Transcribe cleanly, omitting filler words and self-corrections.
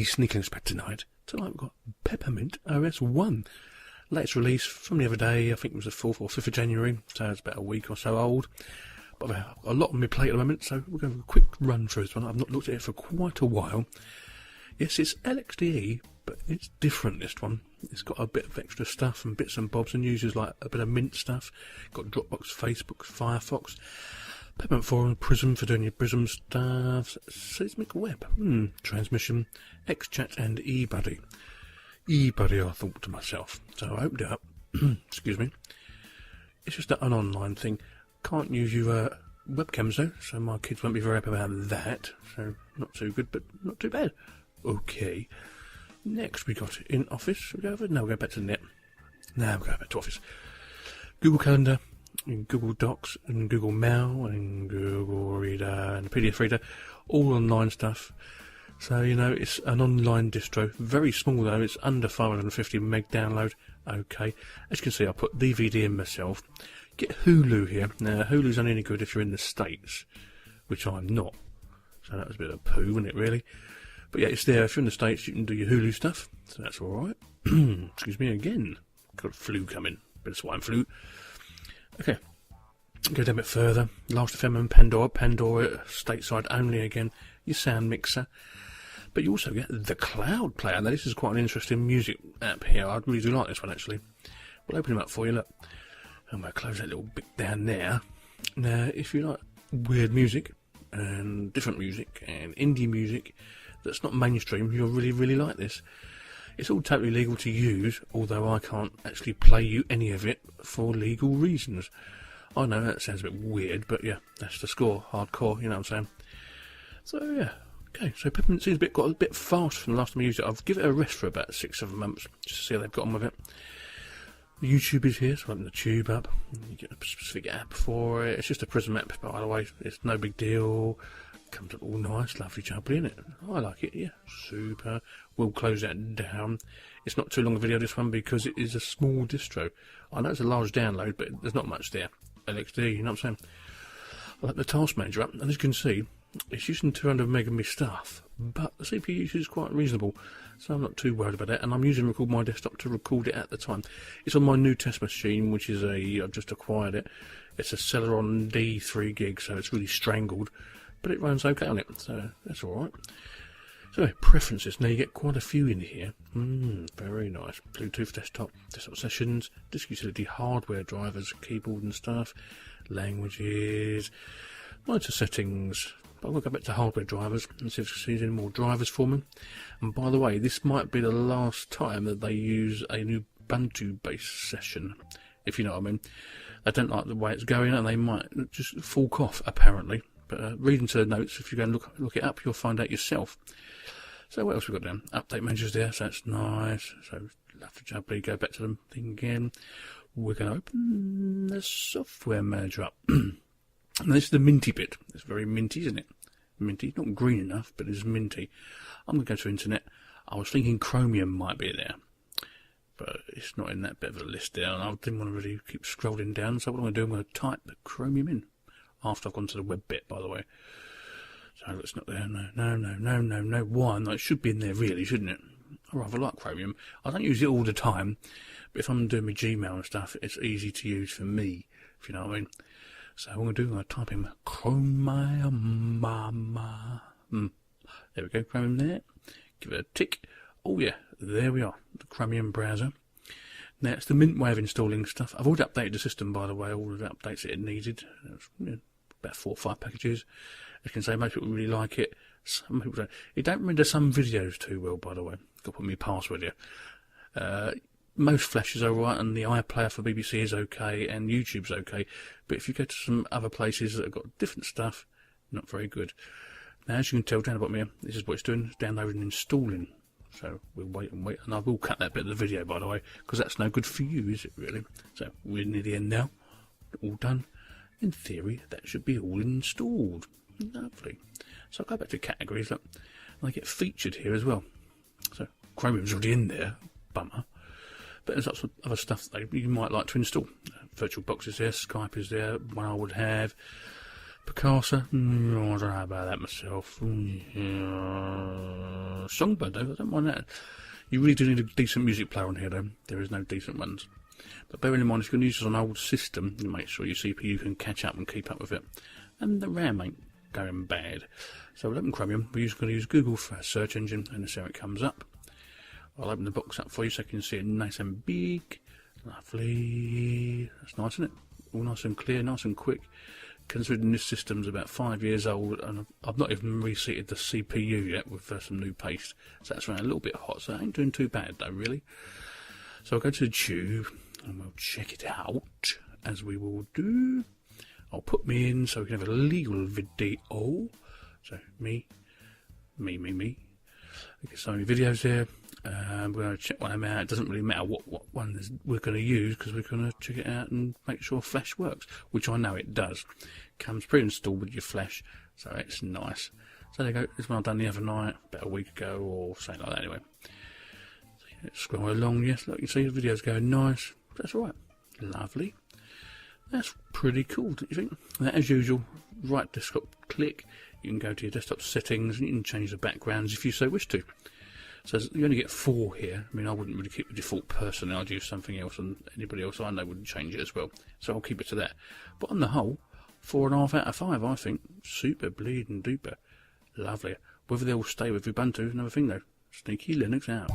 sneakylinux back tonight. Tonight we've got Peppermint OS 1. Latest release from the other day, I think it was the 4th or 5th of January, so it's about a week or so old. But I've got a lot on my plate at the moment, so we're going to have a quick run through this one. I've not looked at it for quite a while. Yes, it's LXDE, but it's different, this one. It's got a bit of extra stuff and bits and bobs and uses like a bit of Mint stuff. Got Dropbox, Facebook, Firefox, Peppermint Forum, Prism for doing your Prism stuff, Seismic Web, Transmission, XChat and eBuddy. eBuddy, I thought to myself. So I opened it up. Excuse me. It's just an online thing. Can't use your webcams though, so my kids won't be very happy about that. So not too good, but not too bad. Okay. Next we got in Office. We go over. Now we go back to the net. Now we go back to Office. Google Calendar, and Google Docs, and Google Mail, and Google Reader, and PDF Reader. All online stuff. So, you know, it's an online distro. Very small though, it's under 550 meg download. Okay. As you can see, I put DVD in myself. Get Hulu here. Now, Hulu's only any good if you're in the States, which I'm not. So that was a bit of a poo, wasn't it, really? But yeah, it's there. If you're in the States, you can do your Hulu stuff. So that's alright. Excuse me again. Got a flu coming. Bit of swine flu. Okay. Go down a bit further. Last.fm and Pandora. Pandora, stateside only again. Your sound mixer. But you also get the Cloud Player. Now, this is quite an interesting music app here. I really do like this one, actually. We'll open him up for you, look. I'm going to close that little bit down there. Now, if you like weird music, and different music, and indie music that's not mainstream, you'll really, really like this. It's all totally legal to use, although I can't actually play you any of it for legal reasons. I know that sounds a bit weird, but yeah, that's the score. Hardcore, you know what I'm saying? So, yeah. Okay, so Peppermint seems got a bit fast from the last time I used it. I've given it a rest for about 6-7 months, just to see how they've got on with it. YouTube is here, so open the tube up. You get a specific app for it. It's just a Prism app, by the way. It's no big deal. Comes up all nice, lovely jubbly, isn't it? I like it, yeah. Super. We'll close that down. It's not too long a video, this one, because it is a small distro. I know it's a large download, but there's not much there. LXDE, you know what I'm saying? I like the task manager up, and as you can see, it's using 200 meg of my stuff, but the CPU usage is quite reasonable, so I'm not too worried about that. And I'm using Record My Desktop to record it at the time. It's on my new test machine, which is I've just acquired it. It's a Celeron D3 gig, so it's really strangled, but it runs okay on it, so that's alright. So, preferences. Now you get quite a few in here. Very nice. Bluetooth desktop sessions, disk utility, hardware drivers, keyboard and stuff, languages, monitor settings. But we'll go back to hardware drivers and see if there's any more drivers for me. And by the way, this might be the last time that they use a new Buntu based session, if you know what I mean. They don't like the way it's going and they might just fork off, apparently. But read into the notes, if you go and look it up, you'll find out yourself. So what else we've got down? Update managers there, so that's nice. So love to jubbly, go back to the thing again. We're going to open the software manager up. And this is the Minty bit. It's very minty, isn't it? Minty. Not green enough, but it's minty. I'm going to go to internet. I was thinking Chromium might be there, but it's not in that bit of a list there, and I didn't want to really keep scrolling down, so what I'm going to do, I'm going to type the Chromium in. After I've gone to the web bit, by the way. So it's not there. No. Why? No, it should be in there, really, shouldn't it? I rather like Chromium. I don't use it all the time, but if I'm doing my Gmail and stuff, it's easy to use for me, if you know what I mean. So what I'm going to do, I'm going to type in Chromium. There we go, Chromium there. Give it a tick. Oh yeah, there we are, the Chromium browser. Now it's the Mint way of installing stuff. I've already updated the system, by the way, all of the updates that it needed. About 4 or 5 packages. As you can say, most people really like it. Some people don't. It don't render some videos too well, by the way. Got to put my password here. Most Flash is alright, and the iPlayer for BBC is okay, and YouTube's okay. But if you go to some other places that have got different stuff, not very good. Now, as you can tell down the bottom here, this is what it's doing. It's downloading and installing. So we'll wait, and I will cut that bit of the video, by the way, because that's no good for you, is it, really? So we're near the end now. All done. In theory, that should be all installed. Lovely. So I'll go back to categories, look, and I get featured here as well. So Chromium's already in there. Bummer. But there's lots of other stuff that you might like to install. VirtualBox is there, Skype is there, one I would have. Picasa, I don't know about that myself. Songbird though, I don't mind that. You really do need a decent music player on here though. There is no decent ones. But bearing in mind, if you're going to use this on an old system, you make sure your CPU can catch up and keep up with it. And the RAM ain't going bad. So we'll open Chromium. We're going to use Google for our search engine, and see how it comes up. I'll open the box up for you so you can see it nice and big. Lovely. That's nice, isn't it? All nice and clear, nice and quick. Considering this system's about 5 years old, and I've not even reseated the CPU yet with some new paste. So that's running a little bit hot, so it ain't doing too bad though, really. So I'll go to the tube, and we'll check it out, as we will do. I'll put me in so we can have a legal video. So me. Okay, so many videos here. We're going to check one of them out. It doesn't really matter what one we're going to use, because we're going to check it out and make sure Flash works, which I know it does. Comes pre-installed with your Flash, so it's nice. So there you go. This one I've done the other night, about a week ago or something like that anyway. So yeah, scroll along, yes, look, you see the video's going nice. That's alright. Lovely. That's pretty cool, don't you think? Now, as usual, right desktop click, you can go to your desktop settings and you can change the backgrounds if you so wish to. So you only get 4 here. I mean, I wouldn't really keep the default person. I'd use something else, and anybody else I know wouldn't change it as well. So I'll keep it to that. But on the whole, 4.5 out of 5, I think. Super bleeding duper. Lovely. Whether they'll stay with Ubuntu is another thing though. Sneaky Linux out.